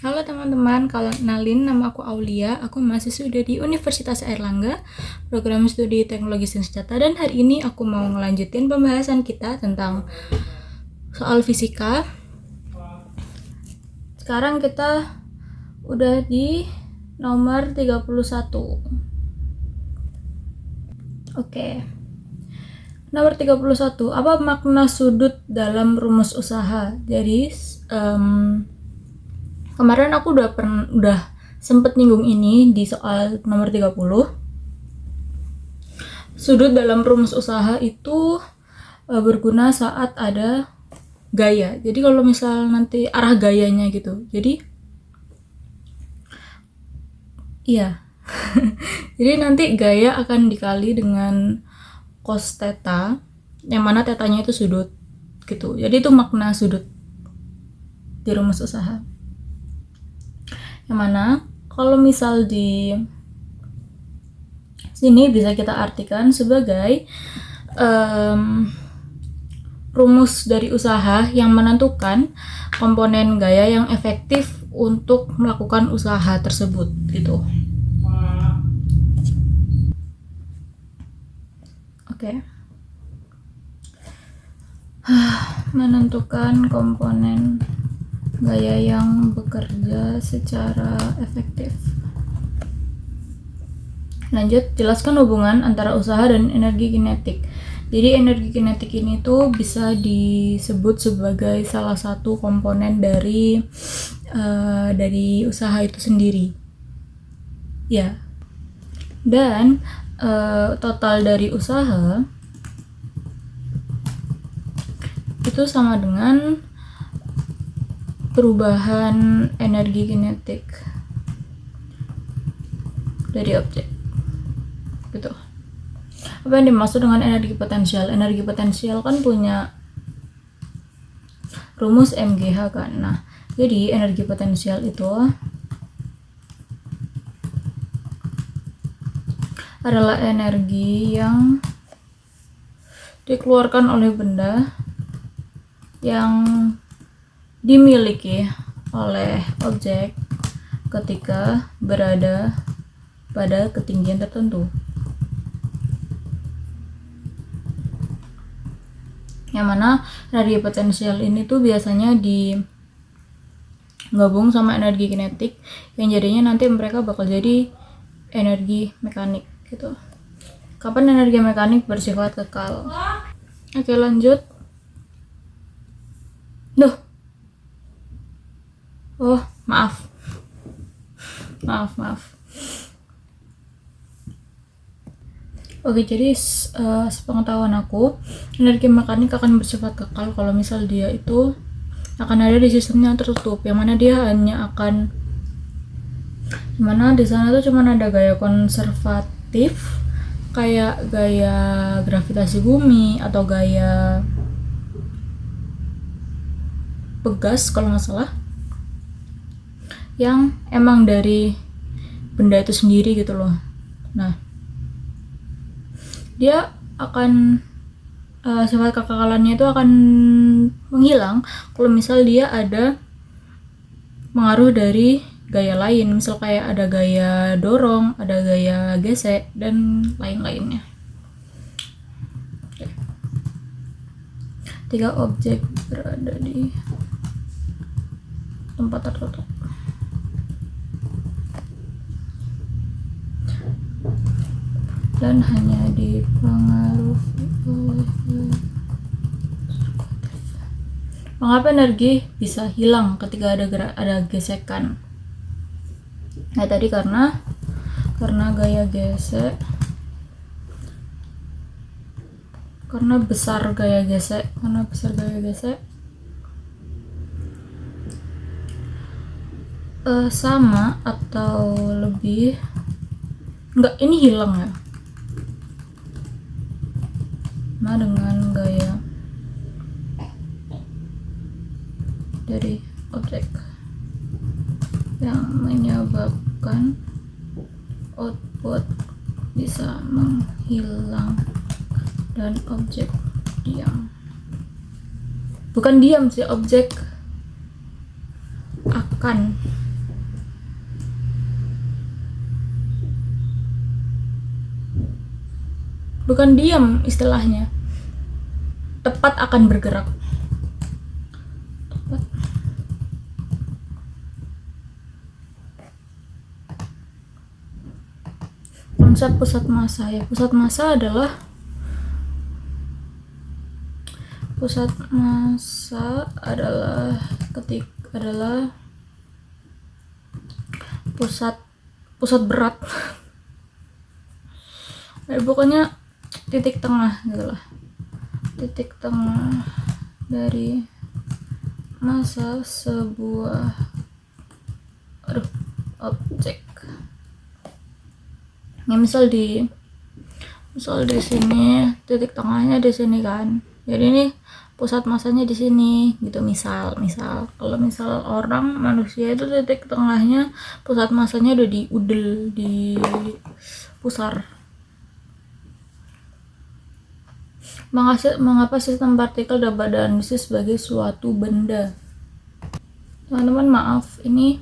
Halo teman-teman, kalau kenalin nama aku Aulia, aku mahasiswa di Universitas Airlangga, program studi Teknologi Sains Data, dan hari ini aku mau ngelanjutin pembahasan kita tentang soal fisika. Sekarang kita udah di nomor 31. Oke. Nomor 31, apa makna sudut dalam rumus usaha? Jadi kemarin aku udah sempet nyinggung ini di soal nomor 30. Sudut dalam rumus usaha itu berguna saat ada gaya. Jadi kalau misal nanti arah gayanya gitu. Jadi iya. Jadi nanti gaya akan dikali dengan cos theta, yang mana tetanya itu sudut gitu. Jadi itu makna sudut di rumus usaha. Yang mana kalau misal di sini bisa kita artikan sebagai rumus dari usaha yang menentukan komponen gaya yang efektif untuk melakukan usaha tersebut gitu. Oke. Menentukan komponen gaya yang bekerja secara efektif. Lanjut, jelaskan hubungan antara usaha dan energi kinetik. Jadi energi kinetik ini tuh bisa disebut sebagai salah satu komponen dari usaha itu sendiri. Ya. Dan total dari usaha itu sama dengan perubahan energi kinetik dari objek gitu. Apa yang dimaksud dengan energi potensial? Energi potensial kan punya rumus MGH kan. Nah, jadi energi potensial itu adalah energi yang dikeluarkan oleh benda yang dimiliki oleh objek ketika berada pada ketinggian tertentu. Yang mana energi potensial ini tuh biasanya digabung sama energi kinetik, yang jadinya nanti mereka bakal jadi energi mekanik gitu. Kapan energi mekanik bersifat kekal? Oke, lanjut. Oh, maaf. Oke, jadi sepengetahuan aku, energi mekanik akan bersifat kekal kalau misal dia itu akan ada di sistem yang tertutup, yang mana dia hanya akan, dimana di sana tuh cuma ada gaya konservatif kayak gaya gravitasi bumi atau gaya pegas kalau nggak salah, yang emang dari benda itu sendiri gitu loh. Nah, dia akan sifat kekekalannya itu akan menghilang kalau misal dia ada pengaruh dari gaya lain, misal kayak ada gaya dorong, ada gaya gesek, dan lain-lainnya. Oke. 3 objek berada di tempat tertutup. Dan hanya dipengaruhi oleh mengapa energi bisa hilang ketika ada gesekan? Nah, tadi karena gaya gesek, karena besar gaya gesek sama atau lebih, enggak, ini hilang ya, sama dengan gaya dari objek yang menyebabkan output bisa menghilang dan objek diam. Bukan diam sih, objek akan bukan diam istilahnya, tepat akan bergerak. Tepat. Konsep pusat massa ya, pusat massa adalah pusat berat pokoknya titik tengah gitu lah, titik tengah dari massa sebuah objek. Ya misal di sini titik tengahnya di sini kan, jadi ini pusat massanya di sini gitu. Misal kalau misal orang manusia itu titik tengahnya pusat massanya udah di udel, di pusar. Mengapa sistem partikel dapat dianalisis sebagai suatu benda? Teman-teman maaf, ini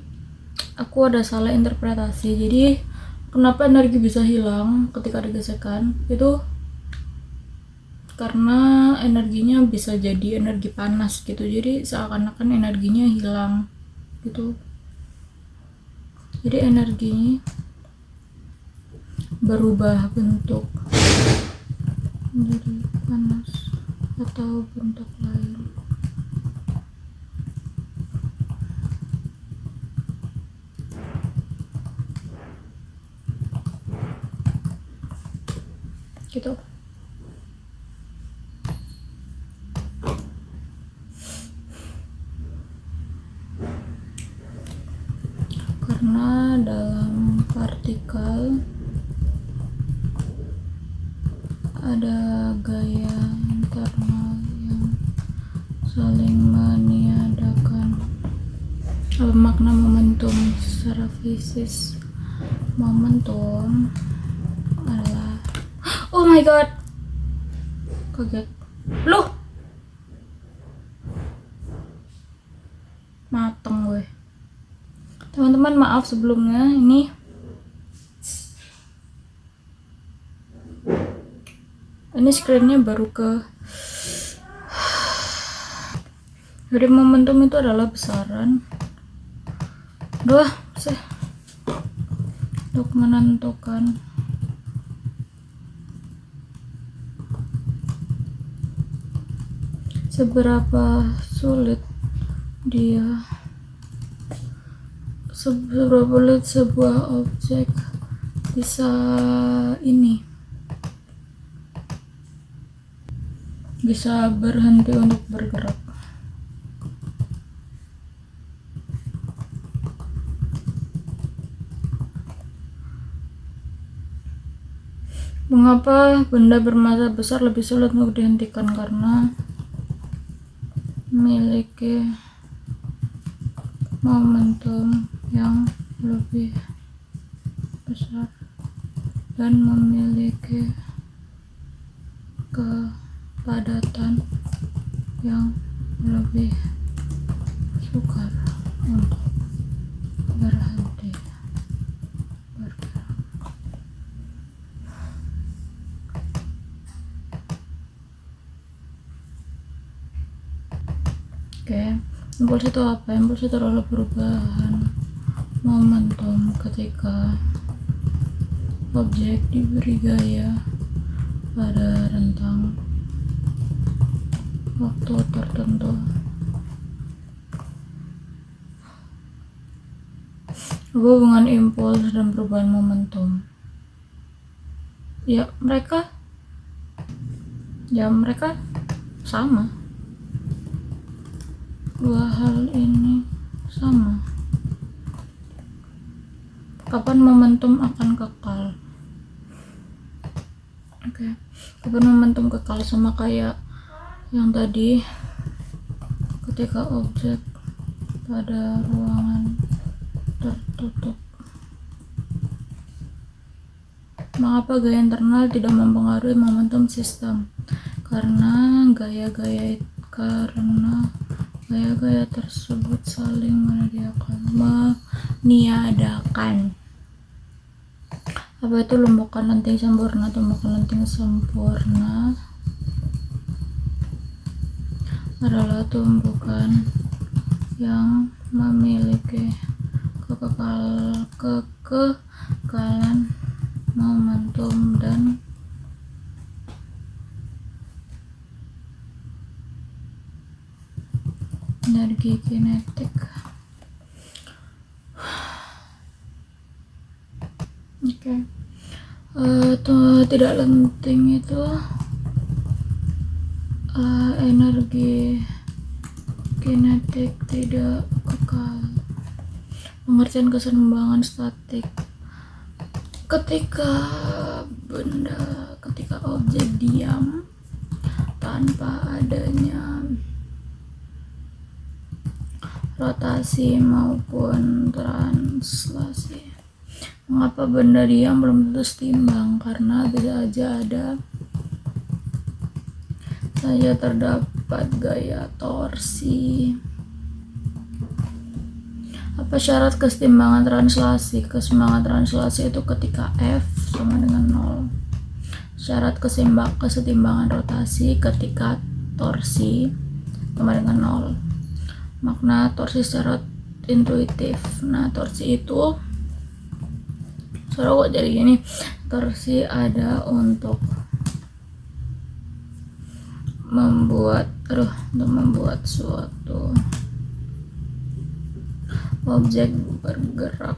aku ada salah interpretasi. Jadi kenapa energi bisa hilang ketika digesekkan? Itu karena energinya bisa jadi energi panas gitu, jadi seakan-akan energinya hilang gitu. Jadi energinya berubah bentuk menjadi panas atau bentuk lain. Gitu. Karena dalam partikel ada gaya internal yang saling meniadakan. Apa makna momentum secara fisis? Momentum adalah, oh my god, kaget loh, mateng gue. Teman-teman maaf sebelumnya, ini screennya baru ke. Jadi momentum itu adalah besaran untuk menentukan seberapa sulit sebuah objek bisa berhenti untuk bergerak. Mengapa benda bermassa besar lebih sulit untuk dihentikan? Karena memiliki momentum yang lebih besar dan memiliki kepadatan yang lebih sukar untuk berhenti bergerak. Oke, impuls itu apa? Impuls itu adalah perubahan momentum ketika objek diberi gaya pada rentang waktu tertentu. Hubungan impuls dan perubahan momentum, ya mereka sama. Dua hal ini sama. Kapan momentum akan kekal? Kapan momentum kekal? Sama kayak yang tadi, ketika objek pada ruangan tertutup. Mengapa gaya internal tidak mempengaruhi momentum sistem? Karena gaya-gaya tersebut saling meniadakan Apa itu lembukan lenting sempurna? Lembukan lenting sempurna adalah tumbukan yang memiliki kekekalan momentum dan energi kinetik. Oke. Tidak lenting itu energi kinetik tidak kekal. Pengertian keseimbangan statik: ketika objek diam tanpa adanya rotasi maupun translasi. Mengapa benda diam belum tentu seimbang? Karena bisa saja terdapat gaya torsi. Apa syarat keseimbangan translasi? Keseimbangan translasi itu ketika F sama dengan 0. Syarat keseimbangan rotasi ketika torsi sama dengan 0. Makna torsi secara intuitif. Nah, torsi itu kok jadi gini. Torsi ada untuk membuat suatu objek bergerak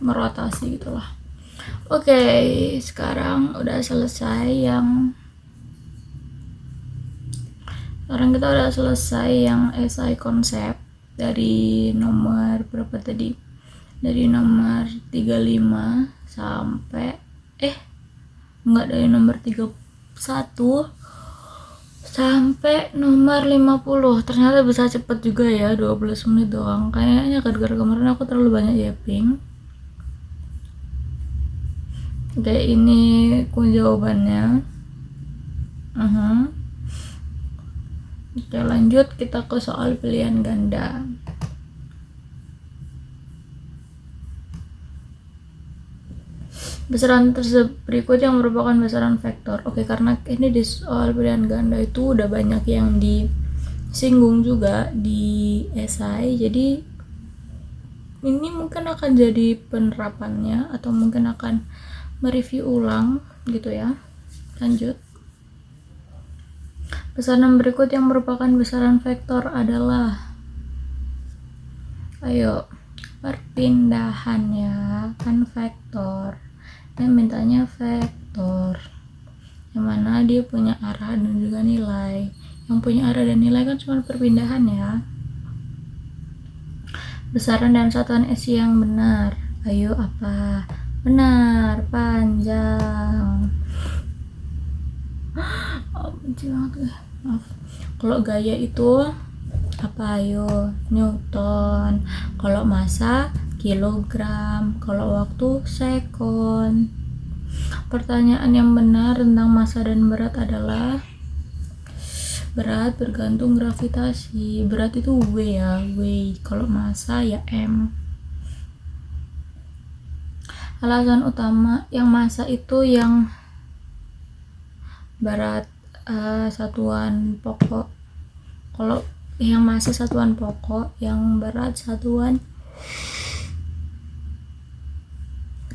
merotasi gitulah. Oke, sekarang kita udah selesai yang esai konsep dari nomor berapa tadi? Dari nomor 35 sampai dari nomor 31 sampai nomor 50. Ternyata bisa cepet juga ya, 12 menit doang. Kayaknya gara-gara kemarin aku terlalu banyak yapping. Oke, ini jawabannya. Oke, lanjut kita ke soal pilihan ganda. Besaran berikut yang merupakan besaran vektor. Oke, karena ini di soal pilihan ganda itu udah banyak yang disinggung juga di esai, jadi ini mungkin akan jadi penerapannya atau mungkin akan mereview ulang gitu ya. Lanjut. Besaran berikut yang merupakan besaran vektor adalah, ayo, perpindahan ya, kan vektor. Dan mintanya vektor yang mana dia punya arah dan juga nilai. Yang punya arah dan nilai kan cuma perpindahan ya. Besaran dan satuan SI yang benar. Ayo, apa? Benar, panjang. Benci banget. Maaf. Kalau gaya itu apa? Ayo, Newton. Kalau massa, kilogram. Kalau waktu, sekon. Pertanyaan yang benar tentang massa dan berat adalah, berat bergantung gravitasi. Berat itu W ya, W. Kalau massa ya M. Alasan utama yang massa itu yang berat satuan pokok. Kalau yang massa satuan pokok, yang berat satuan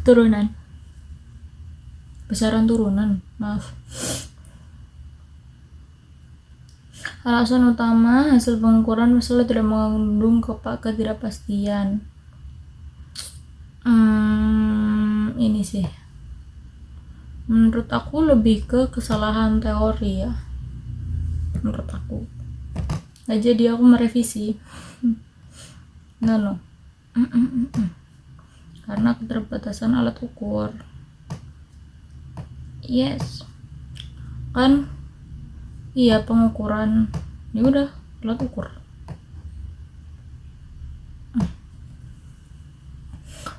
turunan. Besaran turunan, maaf. Alasan utama hasil pengukuran misalnya tidak mengandung ketidakpastian. Ini sih menurut aku lebih ke kesalahan teori ya, menurut aku. Nah, jadi aku merevisi. No. Karena keterbatasan alat ukur. Yes. Kan iya, pengukuran ini udah alat ukur.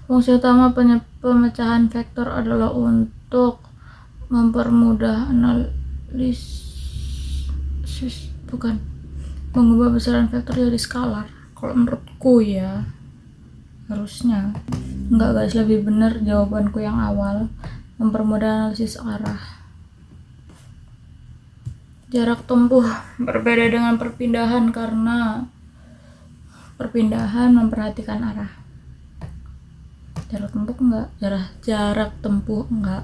Fungsi utama pemecahan vektor adalah untuk mempermudah analisis, mengubah besaran vektor jadi skalar. Kalau menurutku ya, harusnya. Enggak guys, lebih benar jawabanku yang awal, mempermudah analisis arah. Jarak tempuh berbeda dengan perpindahan karena perpindahan memperhatikan arah. Jarak tempuh enggak.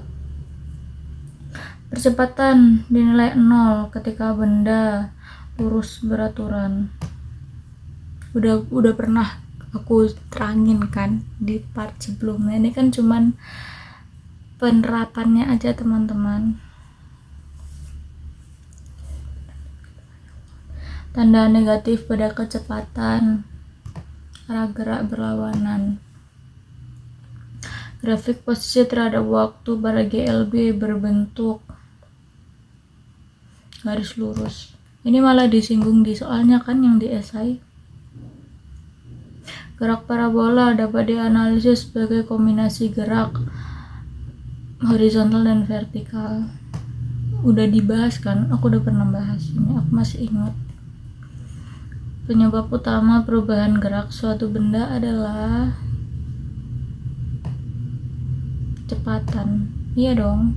Percepatan dinilai 0 ketika benda lurus beraturan. Udah pernah aku terangin kan di part sebelumnya. Ini kan cuman penerapannya aja teman-teman. Tanda negatif pada kecepatan, arah gerak berlawanan. Grafik posisi terhadap waktu pada GLB berbentuk garis lurus. Ini malah disinggung di soalnya kan yang di esai. Gerak parabola dapat dianalisis sebagai kombinasi gerak horizontal dan vertikal. Udah dibahas kan? Aku udah pernah bahas ini, aku masih ingat. Penyebab utama perubahan gerak suatu benda adalah kecepatan. Iya dong.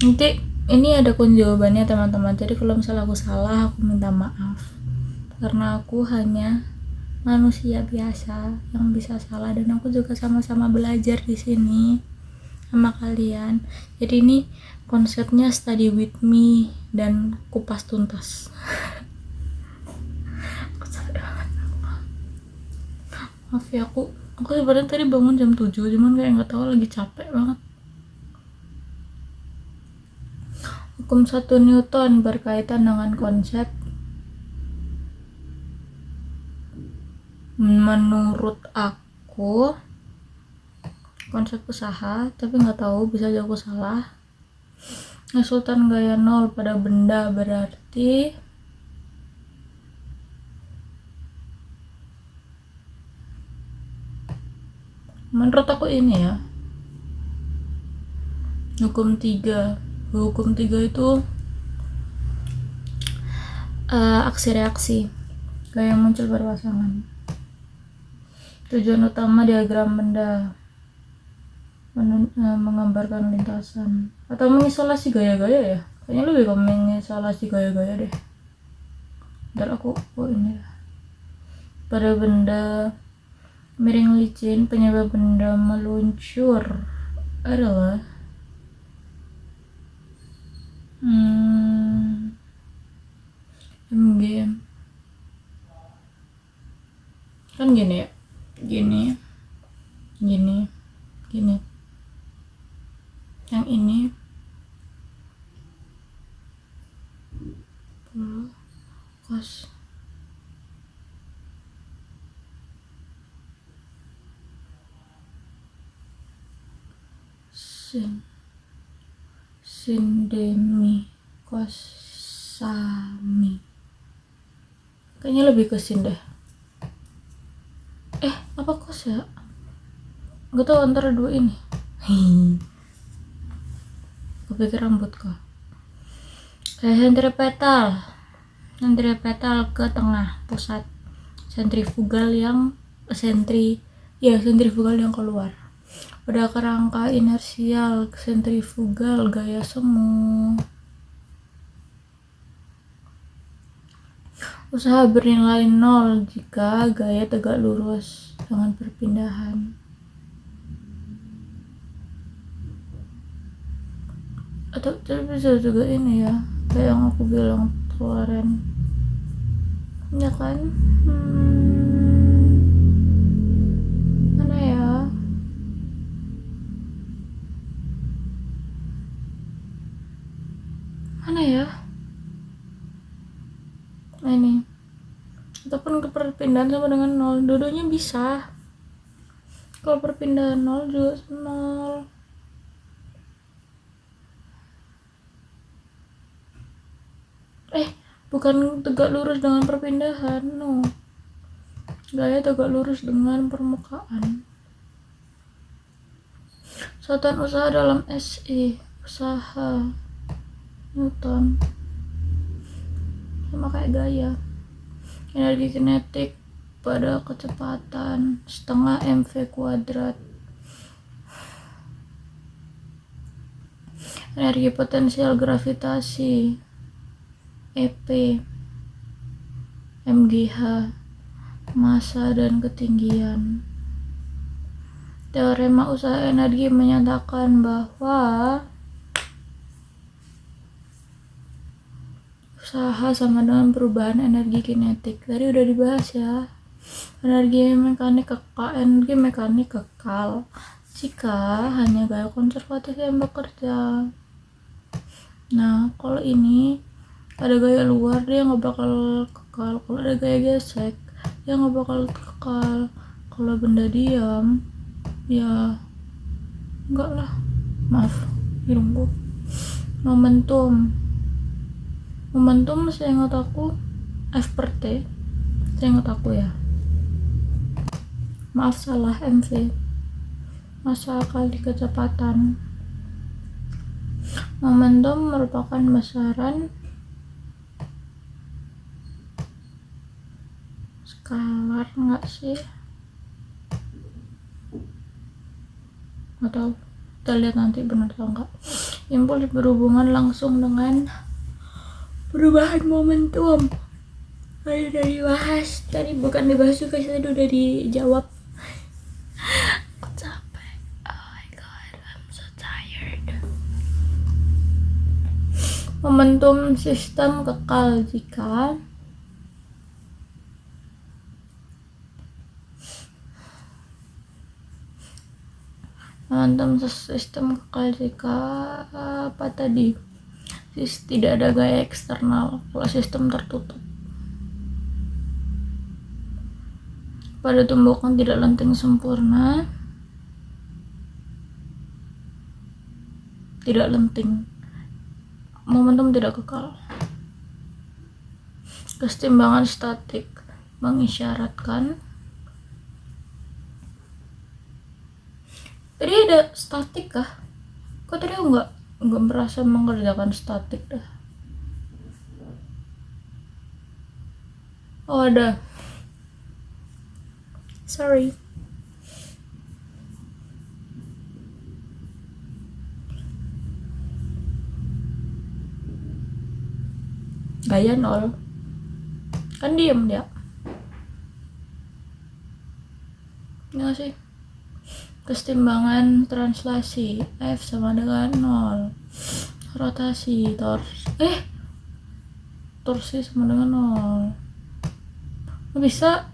Nanti ini ada kun jawabannya teman-teman. Jadi kalau misalnya aku salah, aku minta maaf. Karena aku hanya manusia biasa yang bisa salah, dan aku juga sama-sama belajar di sini sama kalian. Jadi ini konsepnya study with me dan kupas tuntas. Maaf ya, aku sebenarnya tadi bangun jam 7, cuman kayak nggak tahu lagi capek banget. Hukum 1 Newton berkaitan dengan konsep menurut aku konsep usaha, tapi nggak tahu, bisa aja aku salah. Resultan gaya 0 pada benda berarti menurut aku ini ya, hukum 3 itu aksi reaksi gaya yang muncul berpasangan. Tujuan utama diagram benda menggambarkan lintasan atau mengisolasi gaya-gaya ya, kayaknya lebih ke mengisolasi gaya-gaya deh. Ntar aku ini pada benda miring licin, penyebab benda meluncur adalah MG kan gini ya, gini yang ini cos sin demi cos sami, kayaknya lebih ke sin deh. Apa cos ya, gak tau antara dua ini. Kepikir rambut kok. Kayak sentripetal ke tengah pusat, sentrifugal yang keluar. Pada kerangka inersial sentrifugal gaya semu. Usaha bernilai 0 jika gaya tegak lurus dengan perpindahan. Atau bisa juga ini ya, kayak yang aku bilang kemarin, ya kan? Mana ya? Ini ataupun ke perpindahan sama dengan 0, dua-duanya bisa. Kalau perpindahan 0 juga 0. Bukan tegak lurus dengan perpindahan, no. Gaya tegak lurus dengan permukaan. Satuan usaha dalam SI, usaha Newton, sama kayak gaya. Energi kinetik pada kecepatan setengah mv kuadrat. Energi potensial gravitasi EP, MGH, massa dan ketinggian. Teorema usaha energi menyatakan bahwa usaha sama dengan perubahan energi kinetik. Tadi udah dibahas ya. Energi mekanik kekal jika hanya gaya konservatif yang bekerja. Nah, kalau ini ada gaya luar, dia nggak bakal kekal. Kalau ada gaya gesek, dia nggak bakal kekal. Kalau benda diam, ya enggak lah. Maaf, hidungku. Momentum saya ingat aku F per T. Saya ingat aku ya. Maaf, salah, MV. Massa kali kecepatan. Momentum merupakan besaran skalar nggak sih? Nggak tahu. Kita lihat nanti benar atau enggak. Impuls berhubungan langsung dengan perubahan momentum. Tadi udah dibahas. Tadi bukan dibahas juga, tadi udah dijawab. Aku capek. Oh my god, I'm so tired. Momentum sistem kekal jika apa tadi? Tidak ada gaya eksternal kalau sistem tertutup. Pada tumbukan tidak lenting sempurna, tidak lenting, momentum tidak kekal. Kesetimbangan statik mengisyaratkan. Tadi ada statik kah? Kok tadi aku nggak merasa mengerjakan statik dah. Oh ada. Sorry. Gaya 0. Kan diem dia. Ya sih. Kesetimbangan translasi F sama dengan 0. Rotasi torsi sama dengan 0. Bisa.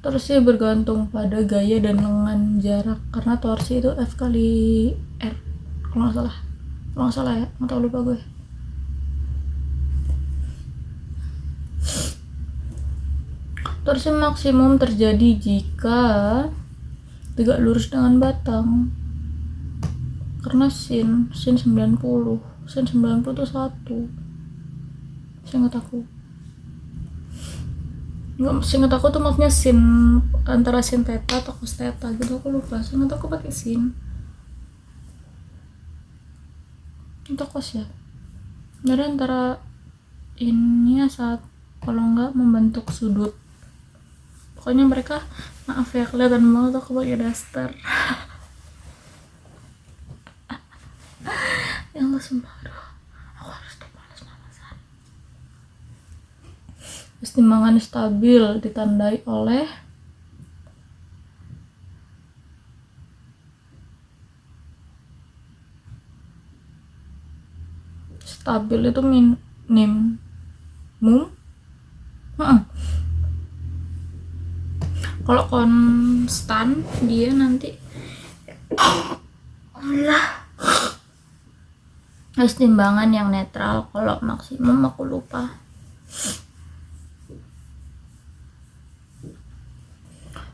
Torsi bergantung pada gaya dan lengan jarak, karena torsi itu F kali R kalau nggak salah ya, nggak tahu, lupa gue. Torsi maksimum terjadi jika tegak lurus dengan batang, karena sin 90 itu 1. Seingat aku tuh maksudnya sin antara sin theta atau cos theta gitu, aku lupa. Seingat aku pakai sin atau cos ya. Jadi antara ini saat kalau nggak membentuk sudut. Pokoknya mereka, maaf ya kelihatan banget aku pakai daster. Ya Allah, sumpah, aku harus malas-malasan. Kesetimbangan stabil ditandai oleh stabil itu kalau konstan dia nanti kesetimbangan yang netral. Kalau maksimum aku lupa.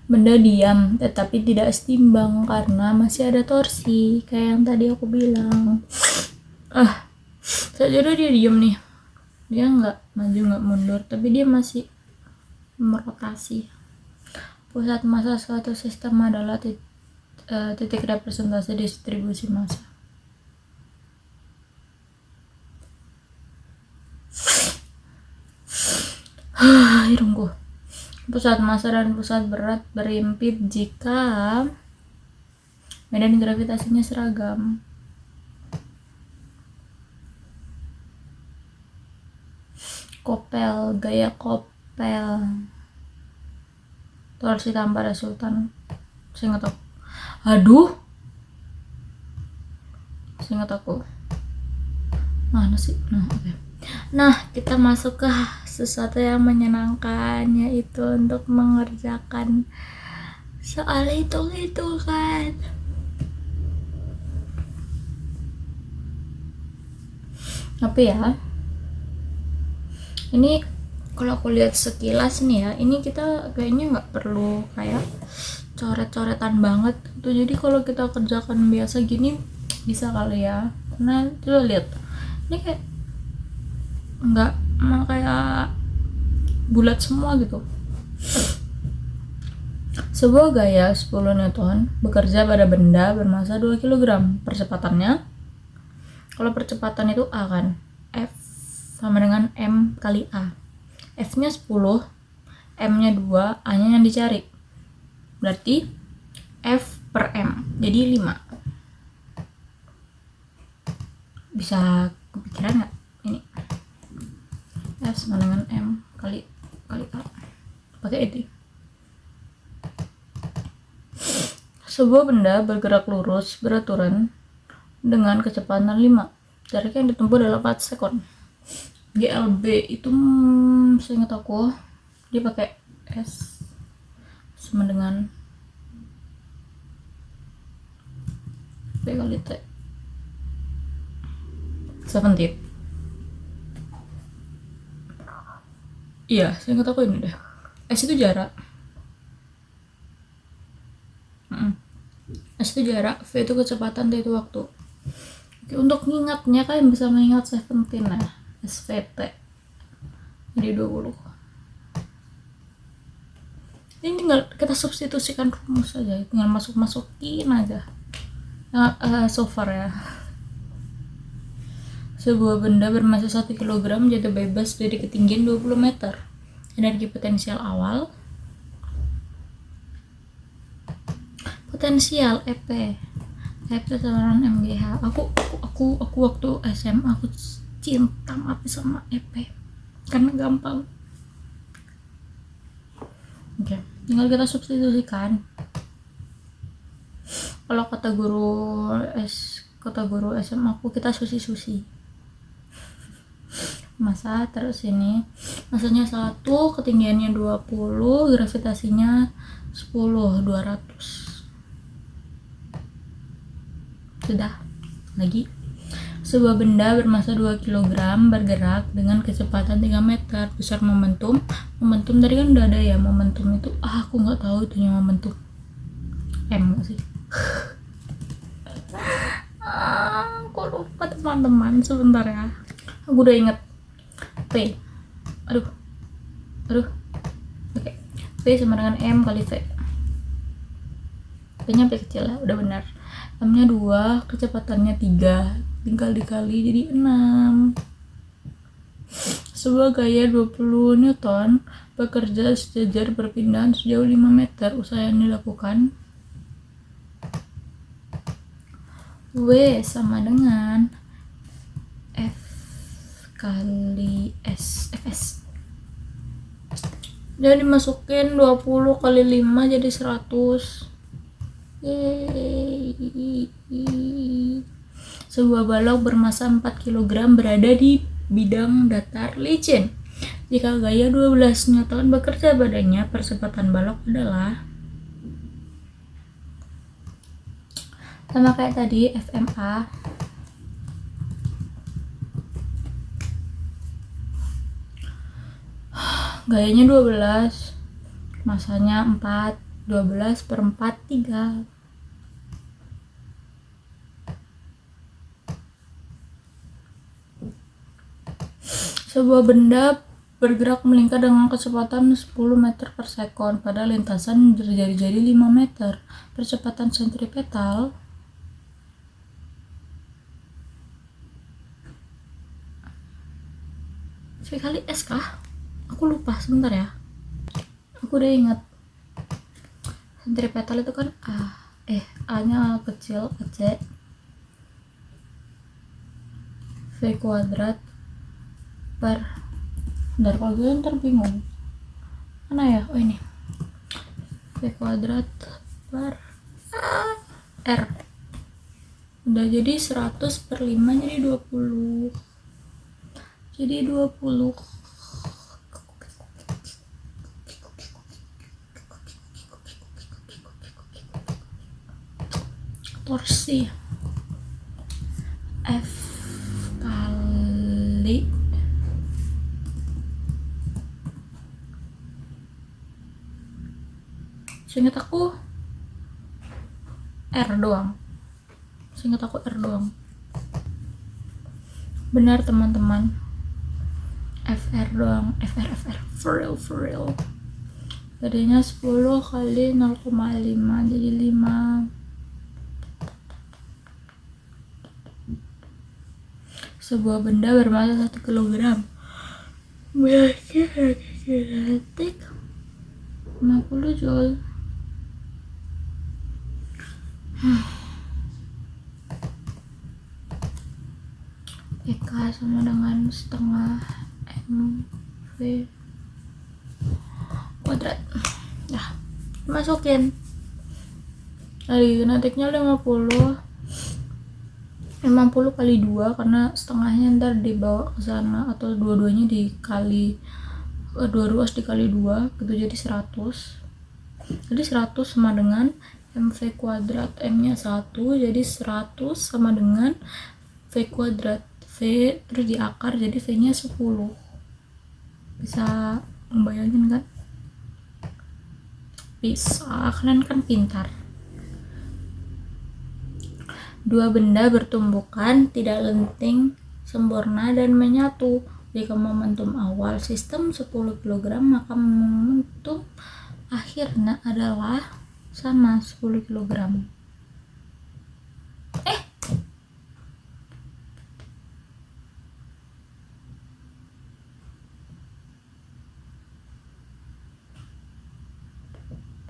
Benda diam tetapi tidak setimbang karena masih ada torsi, kayak yang tadi aku bilang. Sejauh dia diam nih, dia nggak maju nggak mundur, tapi dia masih merotasi. Pusat massa suatu sistem adalah titik representasi distribusi massa. Hidungku. Pusat massa dan pusat berat berhimpit jika medan gravitasinya seragam. Kopel, gaya kopel. Torsi tanpa resultan. Saya nggak tahu. Aduh. Saya nggak tahu. Mana sih? Nah, oke. Okay. Nah, kita masuk ke sesuatu yang menyenangkan, yaitu untuk mengerjakan soal hitung-hitungan. Tapi ya, ini kalau aku lihat sekilas nih ya, ini kita kayaknya nggak perlu kayak coret-coretan banget gitu. Jadi kalau kita kerjakan biasa gini bisa kali ya. Nah, coba lihat, ini kayak nggak kayak bulat semua gitu. Sebuah gaya 10 Newton bekerja pada benda bermassa 2 kg. Percepatannya, kalau percepatan itu A kan, F sama dengan M kali A. F nya 10, M nya 2, A nya yang dicari. Berarti F per M, jadi 5. Bisa kepikiran nggak ini? F sama dengan M kali A. Pakai itu. Sebuah benda bergerak lurus beraturan dengan kecepatan 5. Jarak yang ditempuh adalah 4 sekon. GLB itu saya nggak tahu, dia pakai S sama dengan V kali T 17. Iya, saya nggak tahu ini deh. S itu jarak. S itu jarak, V itu kecepatan, T itu waktu. Oke, untuk mengingatnya kalian bisa mengingat 17 ya, SVT. Jadi 20. Ini tinggal kita substitusikan rumus aja, tinggal masukin aja. Nah, so far ya. Sebuah benda bermassa 1 kg jatuh bebas dari ketinggian 20 meter. Energi potensial awal. Potensial EP sama dengan MGH. Aku waktu SMA aku cinta mati sama EP karena gampang. Oke, tinggal kita substitusikan. Kalau kata guru SMA aku, kita susi massa, terus ini massanya 1, ketinggiannya 20, gravitasinya 10, 200. Sudah. Lagi, sebuah benda bermassa 2 kg bergerak dengan kecepatan 3 meter. Besar momentum tadi kan udah ada ya. Momentum itu aku nggak tahu itunya momentum M nggak sih. Aku lupa teman-teman, sebentar ya, aku udah inget. P, aduh oke. P sama dengan M kali V. P nya P kecil ya, udah benar. M nya 2, kecepatannya 3, tinggal dikali jadi 6. Sebuah gaya 20 Newton bekerja sejajar berpindahan sejauh 5 meter. Usaha yang dilakukan W sama dengan F kali S, Fs. Jadi masukin 20 kali 5 jadi 100. Yeay. Sebuah balok bermassa 4 kg berada di bidang datar licin. Jika gaya 12 Newton bekerja padanya, percepatan balok adalah, sama kayak tadi, FMA. Gayanya 12, massanya 4, 12 per 4, 3. Sebuah benda bergerak melingkar dengan kecepatan 10 meter per sekon pada lintasan berjari-jari 5 meter. Percepatan sentripetal V kali S kah? aku lupa sebentar ya, aku udah ingat. Sentripetal itu kan A nya kecil, C V kuadrat per, bentar kalau gue ntar bingung mana ya, oh ini V kuadrat per R, udah jadi 100 per 5 jadi 20, jadi 20 torsi F kali seingat aku R doang, benar teman-teman, FR doang, FR for real. Tadinya 10 kali 0,5 jadi 5. Sebuah benda bermassa 1 kg memiliki kinetik 50 joule. EK sama dengan setengah mv kuadrat. Nah, masukin tadi kinetiknya 50 kali 2 karena setengahnya ntar dibawa ke sana atau dua-duanya dikali, dua ruas dikali 2 gitu jadi 100. Jadi 100 sama dengan mv kuadrat, m nya 1 jadi 100 sama dengan v kuadrat, v terus diakar jadi v nya 10. Bisa membayangin kan? Bisa, kalian kan pintar. Dua benda bertumbukan tidak lenting, sempurna dan menyatu. Jika momentum awal sistem 10 kg, maka momentum akhirnya adalah sama 10 kg.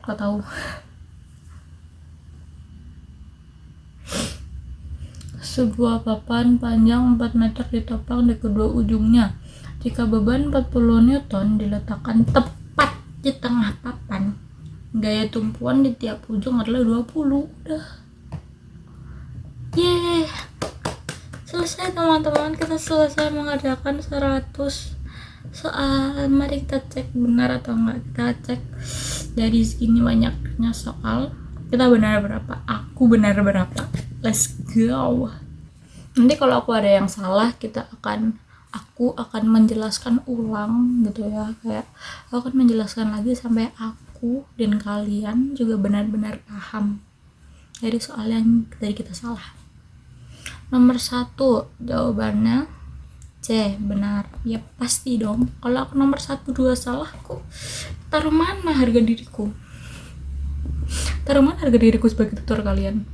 Kau tahu? Sebuah papan panjang 4 meter ditopang di kedua ujungnya. Jika beban 40 Newton diletakkan tepat di tengah papan, gaya tumpuan di tiap ujung adalah 20. Udah. Yeay. Selesai teman-teman, kita selesai mengerjakan 100 soal. Mari kita cek benar atau enggak. Kita cek dari segini banyaknya soal, kita benar berapa, aku benar berapa. Let's go. Nanti kalau aku ada yang salah, aku akan menjelaskan ulang gitu ya, kayak aku akan menjelaskan lagi sampai aku dan kalian juga benar-benar paham dari soal yang tadi kita salah. Nomor 1 jawabannya C, benar. Ya pasti dong, kalau aku nomor 1 2 salah, aku taruh mana harga diriku sebagai tutor kalian.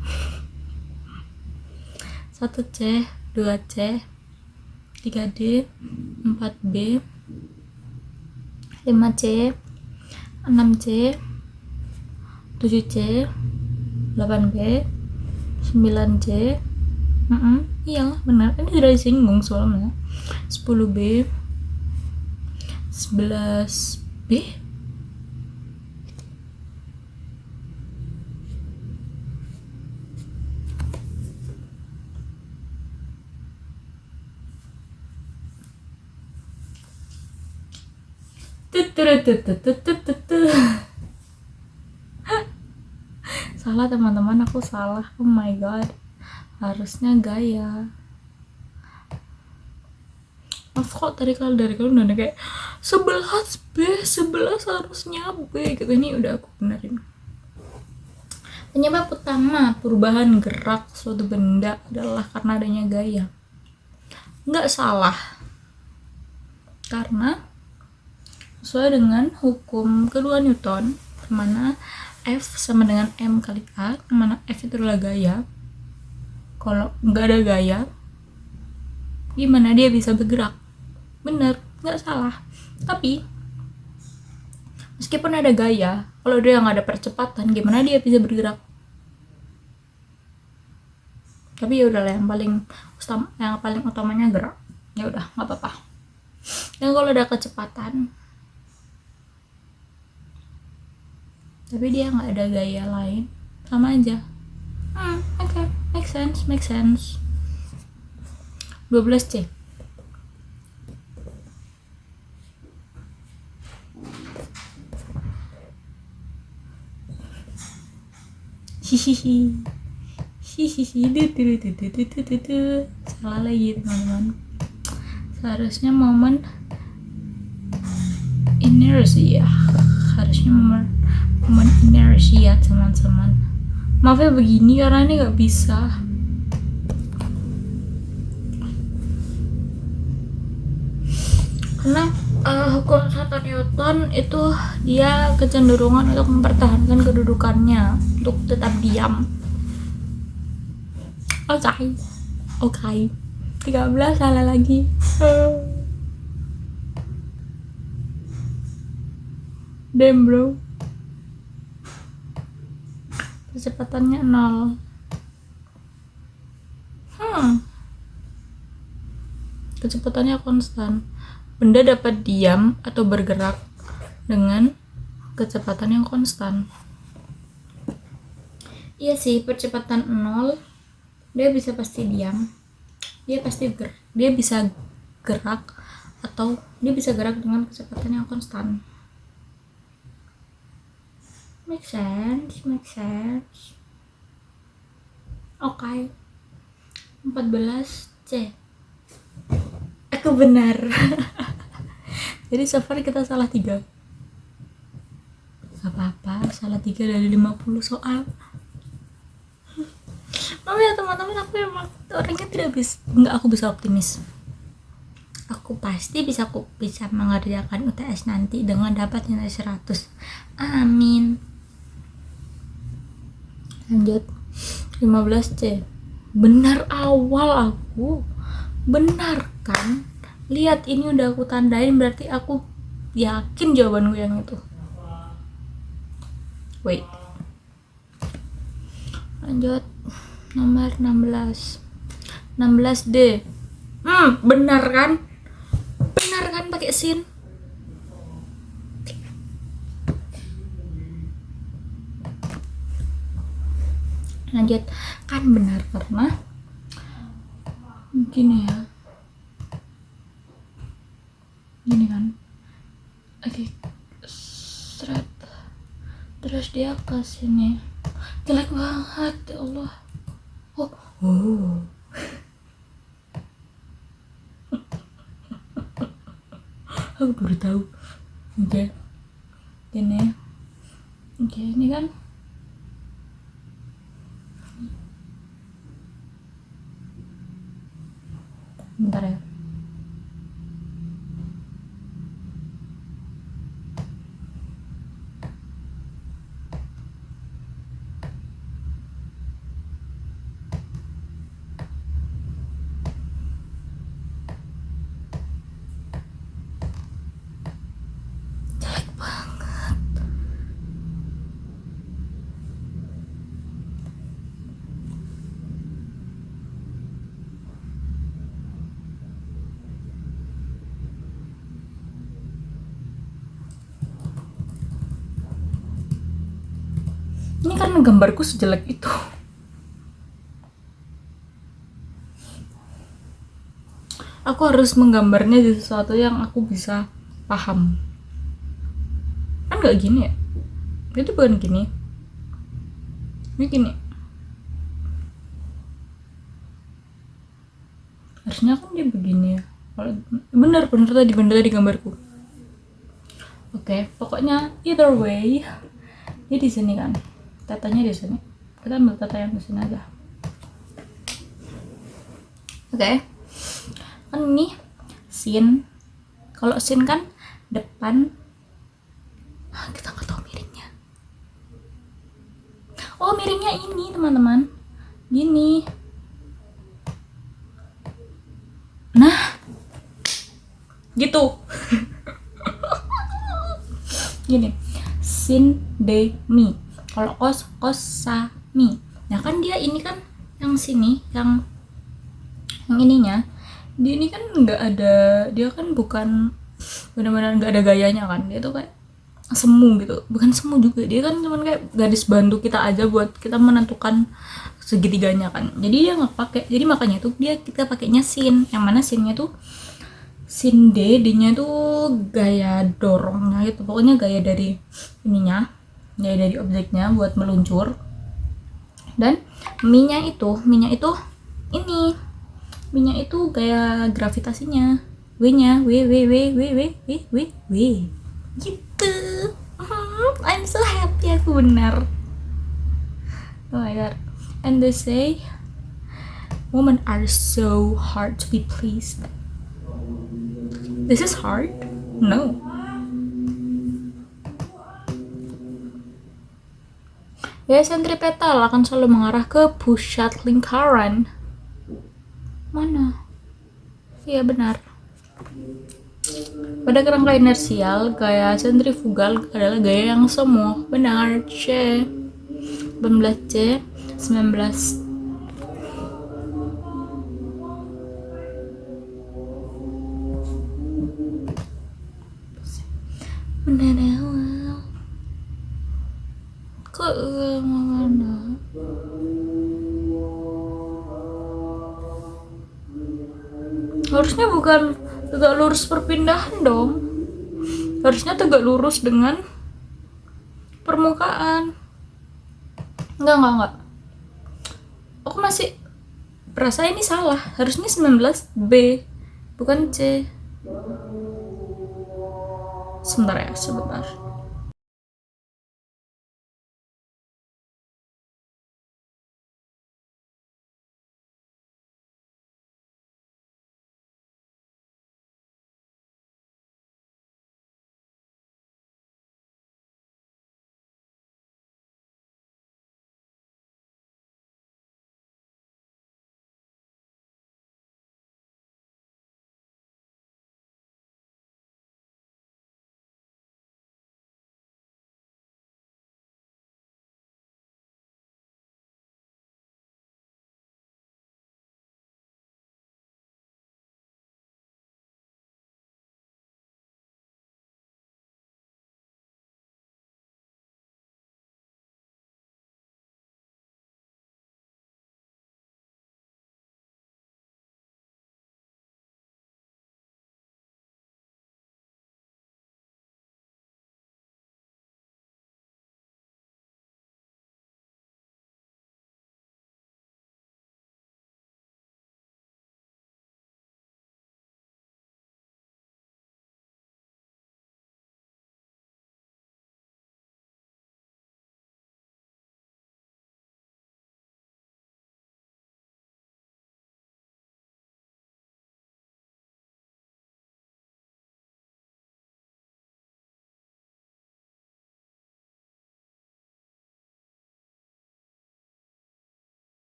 1C, 2C, 3D, 4B, 5C, 6C, 7C, 8B, 9C. Iyalah benar, ini sudah disinggung soalnya. 10B, 11B, salah teman-teman, aku salah. Oh my god, harusnya gaya. Maaf kok dari kalian udah kayak 11B, 11 harusnya B gitu. Ini udah aku benerin. Penyebab utama perubahan gerak suatu benda adalah karena adanya gaya. Nggak salah, karena sesuai dengan hukum kedua Newton, dimana F sama dengan M kali A, dimana F itu adalah gaya. Kalau nggak ada gaya, gimana dia bisa bergerak? Bener, nggak salah. Tapi meskipun ada gaya, kalau dia nggak ada percepatan gimana dia bisa bergerak. Tapi ya udahlah, yang paling utamanya gerak, ya udah nggak apa-apa. Dan kalau ada kecepatan tapi dia nggak ada gaya lain, sama aja. Oke, make sense. 12C. Hihihi. Salah lagi teman-teman. Seharusnya momen inersia. Harusnya momen inersia teman-teman. Maaf ya begini karena ini nggak bisa. Karena hukum 1 Newton itu dia kecenderungan untuk mempertahankan kedudukannya, untuk tetap diam. Oke. 13 salah lagi. Damn bro. Kecepatannya 0. Kecepatannya konstan. Benda dapat diam atau bergerak dengan kecepatan yang konstan. Iya sih, percepatan 0 dia bisa pasti diam, dia bisa gerak, atau dia bisa gerak dengan kecepatan yang konstan. Make sense. Oke. 14C. Aku benar. Jadi so far kita salah 3. Gak apa-apa, salah 3 dari 50 soal. Maaf ya teman-teman, aku emang orangnya aku bisa optimis. Aku pasti bisa mengerjakan UTS nanti dengan dapat nilai 100. Amin. Lanjut. 15C. Benar awal aku. Benar kan? Lihat, ini udah aku tandain, berarti aku yakin jawaban gue yang itu. Wait. Lanjut. Nomor 16. 16D. Benar kan? Benar kan pakai sin? Lanjut. Kan benar karena gini ya. Gini kan. Oke. Seret. Terus dia ke sini. Jelek banget, ya Allah. Oh. Aku baru tahu. Oke. Ini. Oke, ini kan. Bentar ya. Ini kan gambarku sejelek itu. Aku harus menggambarnya di sesuatu yang aku bisa paham. Kan gak gini ya? Itu bukan gini. Ini gini. Harusnya kan dia begini ya. Bener tadi gambarku. Oke, pokoknya either way, dia di sini kan. Tatanya di sini. Kita ambil tata yang di sini aja. Oke. Kan ini sin. Kalau sin kan depan. Kita nggak tahu miringnya. Oh, miringnya ini teman-teman. Gini. Nah. Gitu. Gini. sin de mi. Kalau kosami, nah kan dia ini kan yang sini, yang ininya, dia ini kan nggak ada, dia kan bukan benar-benar nggak ada gayanya kan, dia tuh kayak semu gitu, bukan semu juga, dia kan cuman kayak garis bantu kita aja buat kita menentukan segitiganya kan, jadi dia nggak pakai, jadi makanya tuh dia kita pakainya sin, yang mana sinnya tuh sin D nya tuh gaya dorongnya gitu, pokoknya gaya dari ininya, gaya dari objeknya buat meluncur. Dan mi-nya itu ini, mi-nya itu gaya gravitasinya, W-nya W gitu. I'm so happy, aku benar. Oh my god. And they say women are so hard to be pleased. This is hard? No. Gaya sentripetal akan selalu mengarah ke pusat lingkaran. Mana? Iya benar. Pada kerangka inersial, gaya sentrifugal adalah gaya yang semu. Benar. C. 18C 19. Benar awal. Kok mana? Harusnya bukan tegak lurus perpindahan dong. Harusnya tegak lurus dengan permukaan. Enggak. Aku masih perasa ini salah. Harusnya 19B, bukan C. Sebentar.